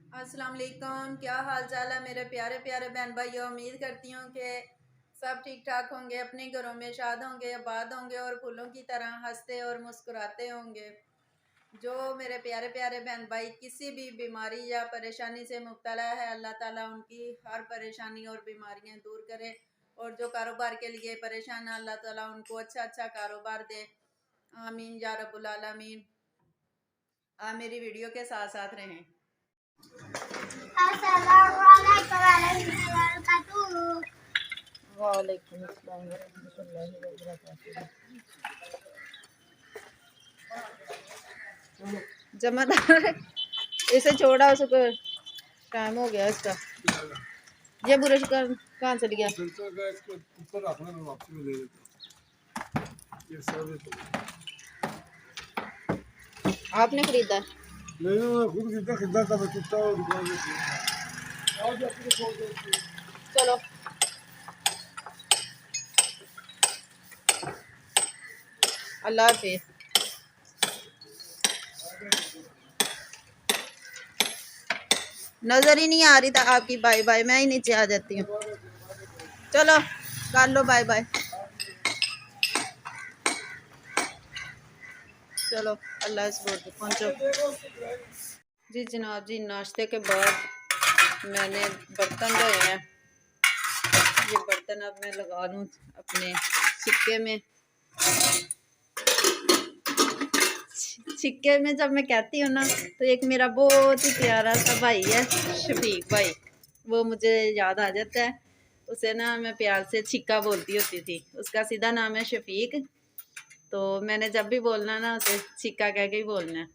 अस्सलाम वालेकुम। क्या हाल चाल है मेरे प्यारे प्यारे बहन भाइयों। उम्मीद करती हूँ कि सब ठीक ठाक होंगे, अपने घरों में शाद होंगे, आबाद होंगे और फूलों की तरह हंसते और मुस्कुराते होंगे। जो मेरे प्यारे प्यारे बहन भाई किसी भी बीमारी या परेशानी से मुब्तला है, अल्लाह ताला उनकी हर परेशानी और बीमारियां दूर करे। और जो कारोबार के लिए परेशान है, अल्लाह ताला उनको अच्छा अच्छा कारोबार दे। आमीन या रब्बुल आलमीन। आप मेरी वीडियो के साथ साथ रहें। वालेकुम अस्सलाम वरहमतुल्लाहि वबरकातुहू। जमादार इसे छोड़ा, उसको टाइम हो गया इसका। ये बुरश कर कहाँ चल गया? ऊपर रखना, मैं वापसी में दे देता हूँ। ये सर्विस आपने खरीदा है? नहीं, मैं खुद कितना खरीदा था, मैं चुपता हूँ दुकान में। आओ जी, आपको छोड़ देती हूँ। चलो अल्लाह हाफिज। नजर ही नहीं आ रही था आपकी। बाय बाय, मैं ही नीचे आ जाती हूँ। चलो कर लो बाय बाय। चलो अल्लाह इस रोड पे पहुँचो। जी जनाब जी, नाश्ते के बाद मैंने बर्तन धोए हैं। ये बर्तन अब मैं लगा लूँ अपने सिक्के में। सिक्के में जब मैं कहती हूँ ना, तो एक मेरा बहुत ही प्यारा सा भाई है, शफीक भाई, वो मुझे याद आ जाता है। उसे ना मैं प्यार से छिक्का बोलती होती थी। उसका सीधा नाम है शफीक। तो मैंने जब भी बोलना ना, उसे छिक्का कह के ही बोलना है।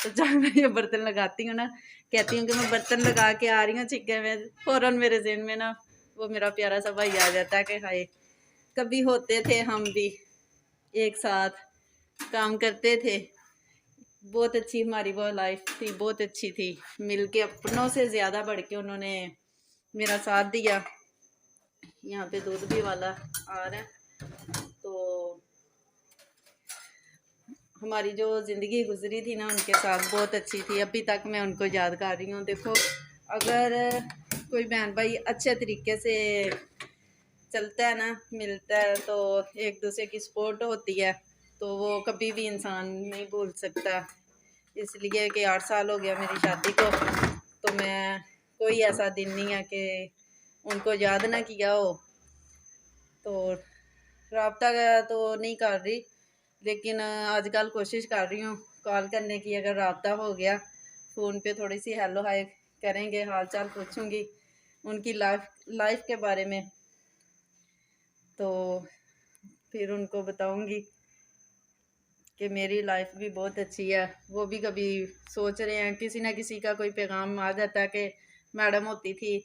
तो जब मैं ये बर्तन लगाती हूँ ना, कहती हूँ कि मैं बर्तन लगा के आ रही हूँ छिक्के में, फौरन मेरे ज़हन में ना वो मेरा प्यारा सा भाई आ जाता है कि हाय कभी होते थे हम भी एक साथ काम करते थे। बहुत अच्छी हमारी वो लाइफ थी, बहुत अच्छी थी। मिलके अपनों से ज़्यादा बढ़ के उन्होंने मेरा साथ दिया। यहाँ पे दूध भी वाला आ रहा है। तो हमारी जो ज़िंदगी गुजरी थी ना उनके साथ, बहुत अच्छी थी। अभी तक मैं उनको याद कर रही हूँ। देखो, अगर कोई बहन भाई अच्छे तरीके से चलता है ना, मिलता है, तो एक दूसरे की सपोर्ट होती है, तो वो कभी भी इंसान नहीं भूल सकता। इसलिए कि 8 साल हो गया मेरी शादी को, तो मैं कोई ऐसा दिन नहीं है कि उनको याद ना किया हो। तो रब्ता तो नहीं कर रही, लेकिन आजकल कोशिश कर रही हूँ कॉल करने की। अगर रब्ता हो गया, फ़ोन पे थोड़ी सी हेलो हाय करेंगे, हाल चाल पूछूंगी उनकी लाइफ के बारे में। तो फिर उनको बताऊंगी कि मेरी लाइफ भी बहुत अच्छी है। वो भी कभी सोच रहे हैं, किसी ना किसी का कोई पैगाम आ जाता है कि मैडम होती थी,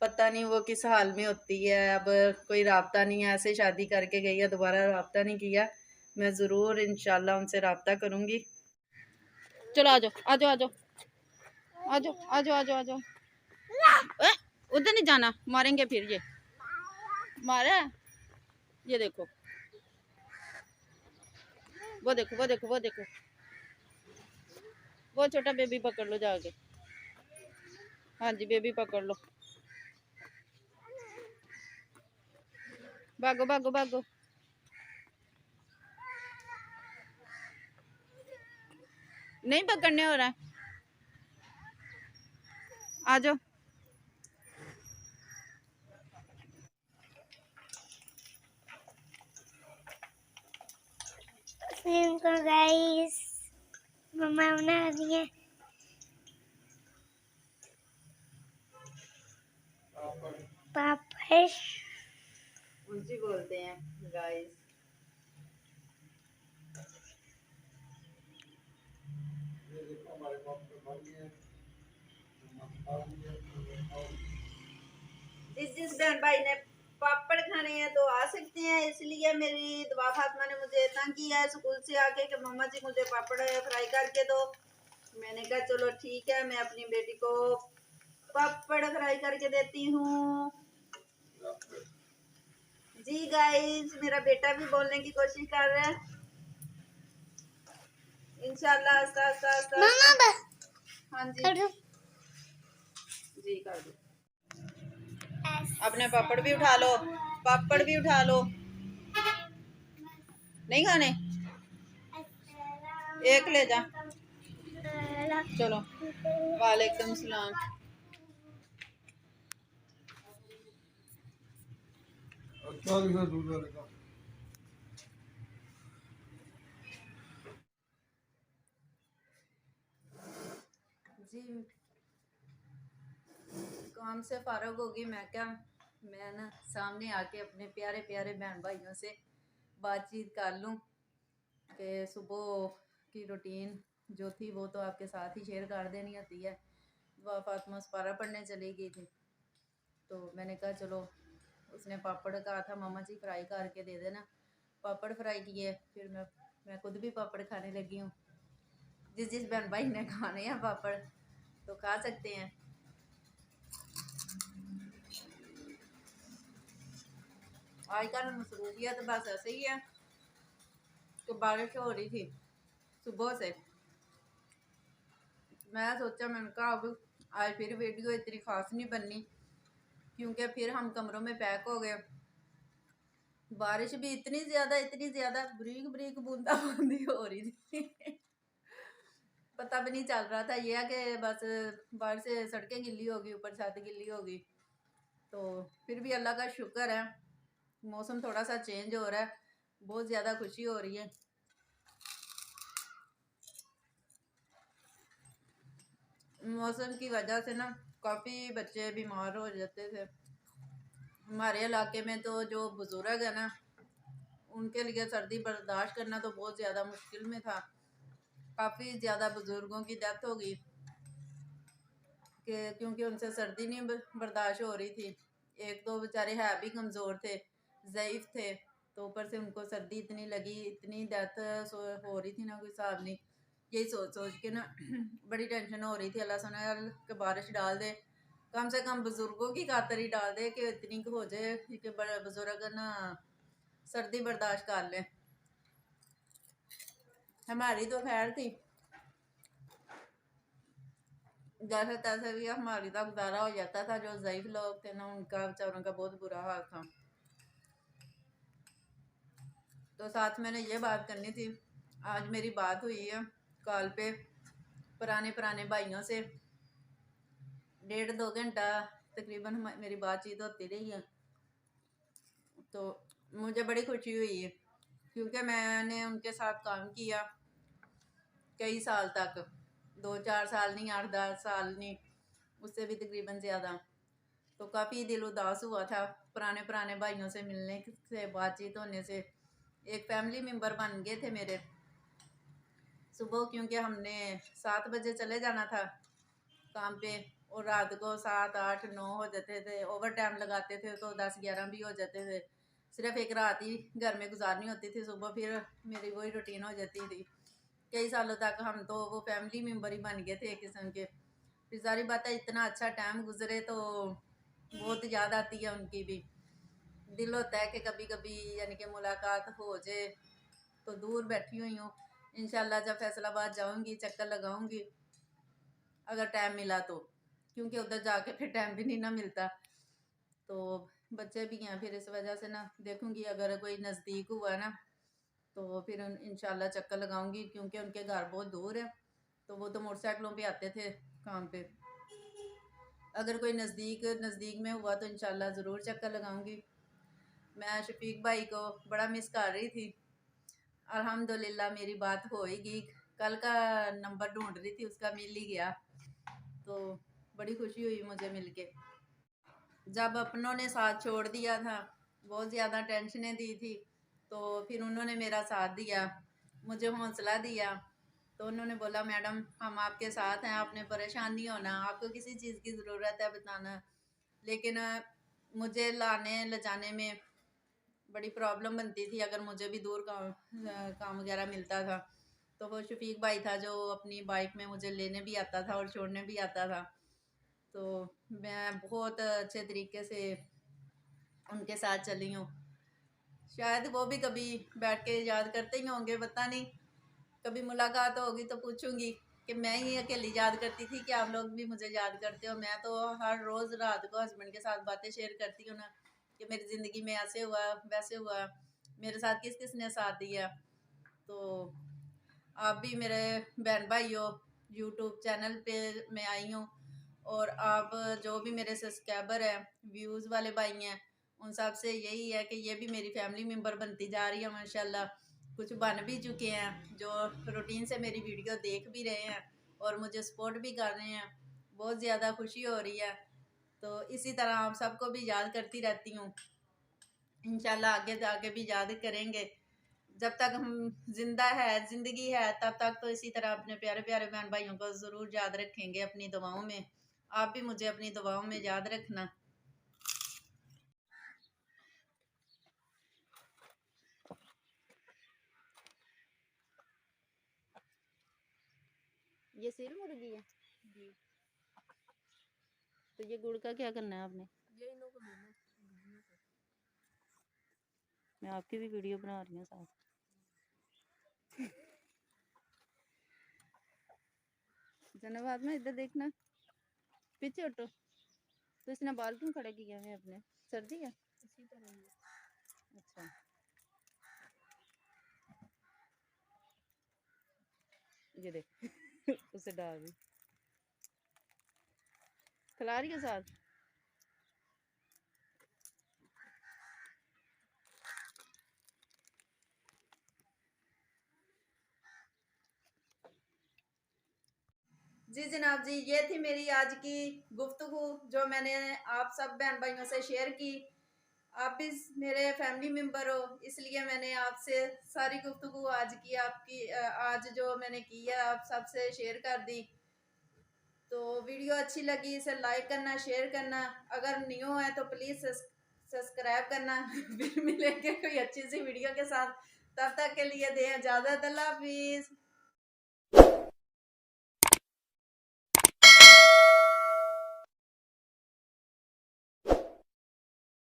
पता नहीं वो किस हाल में होती है, अब कोई राब्ता नहीं है, ऐसे शादी करके गई है, दोबारा राब्ता नहीं किया। मैं ज़रूर इंशाल्लाह उनसे राब्ता करूँगी। चलो आ जाओ आ जाओ आ जाओ आ जाओ आ जाओ आ जाओ आ जाओ। उधर नहीं जाना, मारेंगे फिर। ये मारा है? ये देखो, वो देखो वो देखो वो देखो, वो छोटा बेबी पकड़ लो जाके। हाँ जी, बेबी पकड़ लो। भागो भागो भागो। नहीं पकड़ने हो रहा है, आ जाओ। गाइस, मम्मा बना रही है। पापड़ उनसे बोलते हैं गाइस। जिस बहन भाई ने पापड़ खाने हैं तो आ सकते हैं। इसलिए मेरी दुआ फातिमा ने मुझे तंग किया है स्कूल से आके कि मम्मा जी मुझे पापड़ फ्राई करके दो। मैंने कहा चलो ठीक है, मैं अपनी बेटी को पापड़ फ्राई करके देती हूँ। जी गाइस, मेरा बेटा भी बोलने की कोशिश कर रहा है। इंशाल्लाह आस्ता आस्ता आस्ता। मम्मा बस हाँ जी, जी कर दो। एस अपने पापड़ भी उठा लो, पापड़ भी उठा लो। नहीं खाने? एक ले जा। चलो। वालेकुम सलाम। अच्छा लिखा दूध वाले का। जी काम से फारग होगी, मैं क्या, मैं ना सामने आके अपने प्यारे प्यारे बहन भाइयों से बातचीत कर लूँ कि सुबह की रूटीन जो थी वो तो आपके साथ ही शेयर कर देनी होती है। वह फातिमा सपारा पढ़ने चली गई थी, तो मैंने कहा चलो, उसने पापड़ कहा था मामा जी फ्राई करके दे देना, पापड़ फ्राई किए, फिर मैं खुद भी पापड़ खाने लगी हूँ। जिस जिस बहन भाई ने खाने हैं पापड़ तो खा सकते हैं। आजकल मसरूफियत बस ऐसे ही है कि बारिश हो रही थी सुबह से, मैं सोचा, मैंने कहा अब आज फिर वीडियो इतनी खास नहीं बननी, क्योंकि फिर हम कमरों में पैक हो गए। बारिश भी इतनी ज़्यादा बरीक बरीक बूंदाबांदी हो रही थी पता भी नहीं चल रहा था। यह है कि बस बारिश से सड़कें गिल्ली होगी, ऊपर छत गिल्ली होगी। तो फिर भी अल्लाह का शुक्र है, मौसम थोड़ा सा चेंज हो रहा है, बहुत ज़्यादा खुशी हो रही है। मौसम की वजह से ना काफ़ी बच्चे बीमार हो जाते थे। हमारे इलाके में तो जो बुज़ुर्ग है ना, उनके लिए सर्दी बर्दाश्त करना तो बहुत ज़्यादा मुश्किल में था। काफ़ी ज़्यादा बुज़ुर्गों की डेथ हो गई कि क्योंकि उनसे सर्दी नहीं बर्दाश्त हो रही थी। एक तो बेचारे है भी कमज़ोर थे, ज़ईफ़ थे, तो ऊपर से उनको सर्दी इतनी लगी, इतनी डेथ हो रही थी ना, कोई हिसाब नहीं। यही सोच सोच के ना बड़ी टेंशन हो रही थी। अल्लाह सुने कि बारिश डाल दे, कम से कम बुज़ुर्गों की खातर ही डाल दे कि इतनी हो जाए कि बुज़ुर्ग ना सर्दी बर्दाश्त कर लें। हमारी तो खैर थी, जैसे तैसे भी हमारी तो गुजारा हो जाता था। जो ज़ईफ़ लोग थे ना, उनका बेचारों का बहुत बुरा हाल था। तो साथ मैंने ये बात करनी थी, आज मेरी बात हुई है कॉल पे पुराने पुराने भाइयों से, 1.5-2 घंटा तकरीबन मेरी बातचीत होती रही है। तो मुझे बड़ी खुशी हुई है, क्योंकि मैंने उनके साथ काम किया कई साल तक, 2-4 साल नहीं, 8-10 साल नहीं, उससे भी तकरीबन ज़्यादा। तो काफ़ी दिल उदास हुआ था पुराने पुराने भाइयों से मिलने से, बातचीत होने से। एक फैमिली मेम्बर बन गए थे मेरे। सुबह क्योंकि हमने 7 बजे चले जाना था काम पे, और रात को 7, 8, 9 हो जाते थे। ओवर टाइम लगाते थे तो 10-11 भी हो जाते थे। सिर्फ एक रात ही घर में गुजारनी होती थी, सुबह फिर मेरी वही रूटीन हो जाती थी। कई सालों तक हम तो वो फैमिली मेम्बर ही बन गए थे एक किस्म के। फिर सारी बातें, इतना अच्छा टाइम गुजरे तो बहुत याद आती है उनकी भी। दिल होता है कि कभी कभी यानी कि मुलाकात हो जाए। तो दूर बैठी हुई हूँ, इंशाल्लाह जब फैसलाबाद जाऊँगी चक्कर लगाऊँगी अगर टाइम मिला तो, क्योंकि उधर जाके फिर टाइम भी नहीं ना मिलता। तो बच्चे भी हैं, फिर इस वजह से ना देखूँगी अगर कोई नज़दीक हुआ ना तो फिर इंशाल्लाह चक्कर लगाऊंगी, क्योंकि उनके घर बहुत दूर है। तो वो तो मोटरसाइकिलों पे आते थे काम पे। अगर कोई नज़दीक में हुआ तो इंशाल्लाह ज़रूर चक्कर लगाऊंगी। मैं शफीक भाई को बड़ा मिस कर रही थी। अल्हम्दुलिल्लाह मेरी बात हो ही गई। कल का नंबर ढूंढ रही थी, उसका मिल ही गया, तो बड़ी खुशी हुई मुझे मिलके। जब अपनों ने साथ छोड़ दिया था, बहुत ज़्यादा टेंशनें दी थी, तो फिर उन्होंने मेरा साथ दिया, मुझे हौसला दिया। तो उन्होंने बोला मैडम हम आपके साथ हैं, आपने परेशान नहीं होना, आपको किसी चीज़ की ज़रूरत है बताना। लेकिन मुझे लाने ले जाने में बड़ी प्रॉब्लम बनती थी, अगर मुझे भी दूर काम वगैरह मिलता था। तो वो शफीक भाई था जो अपनी बाइक में मुझे लेने भी आता था और छोड़ने भी आता था। तो मैं बहुत अच्छे तरीके से उनके साथ चली हूँ। शायद वो भी कभी बैठ के याद करते ही होंगे, पता नहीं, कभी मुलाकात होगी तो पूछूंगी कि मैं ही अकेली याद करती थी कि आप लोग भी मुझे याद करते हो। मैं तो हर रोज़ रात को हस्बैंड के साथ बातें शेयर करती हूँ ना कि मेरी ज़िंदगी में ऐसे हुआ वैसे हुआ, मेरे साथ किस किस ने साथ दिया। तो आप भी मेरे बहन भाई हो, यूट्यूब चैनल पे मैं आई हूँ, और आप जो भी मेरे सब्सक्राइबर हैं, व्यूज़ वाले भाई हैं, उन सब से यही है कि ये भी मेरी फैमिली मेम्बर बनती जा रही है माशाल्लाह। कुछ बन भी चुके हैं जो रूटीन से मेरी वीडियो देख भी रहे हैं और मुझे सपोर्ट भी कर रहे हैं। बहुत ज़्यादा खुशी हो रही है। तो इसी तरह आप सबको भी याद करती रहती हूँ, इंशाल्लाह आगे आगे भी याद करेंगे। जब तक हम जिंदा है, जिंदगी है, तब तक तो इसी तरह अपने प्यारे प्यारे बहन भाइयों को ज़रूर याद रखेंगे अपनी दुआओं में। आप भी मुझे अपनी दुआओं में याद रखना। ये सिर मुर्गी है जी। तो ये गुड़ का क्या करना है आपने? ये इन लोगों को देना। मैं आपकी भी वीडियो बना रही हूँ साथ। धन्यवाद में इधर देखना, पीछे हटो। तो इसने बाल क्यों खड़े किए हैं अपने? सर्दी है इसी तरह ही। अच्छा, ये देख उसे डाल दी खिलाड़ी के साथ। जी जनाब जी, ये थी मेरी आज की गुफ्तगू जो मैंने आप सब बहन भाइयों से शेयर की। आप भी मेरे फैमिली मेम्बर हो, इसलिए मैंने आपसे सारी गुफ्तगू आज की आपकी आज जो मैंने की है आप सबसे शेयर कर दी। तो वीडियो अच्छी लगी इसे लाइक करना, शेयर करना, अगर न्यू है तो प्लीज़ सब्सक्राइब करना। फिर मिलेंगे कोई अच्छी सी वीडियो के साथ, तब तक के लिए दें इजाज़त। अल्लाह हाफिज़।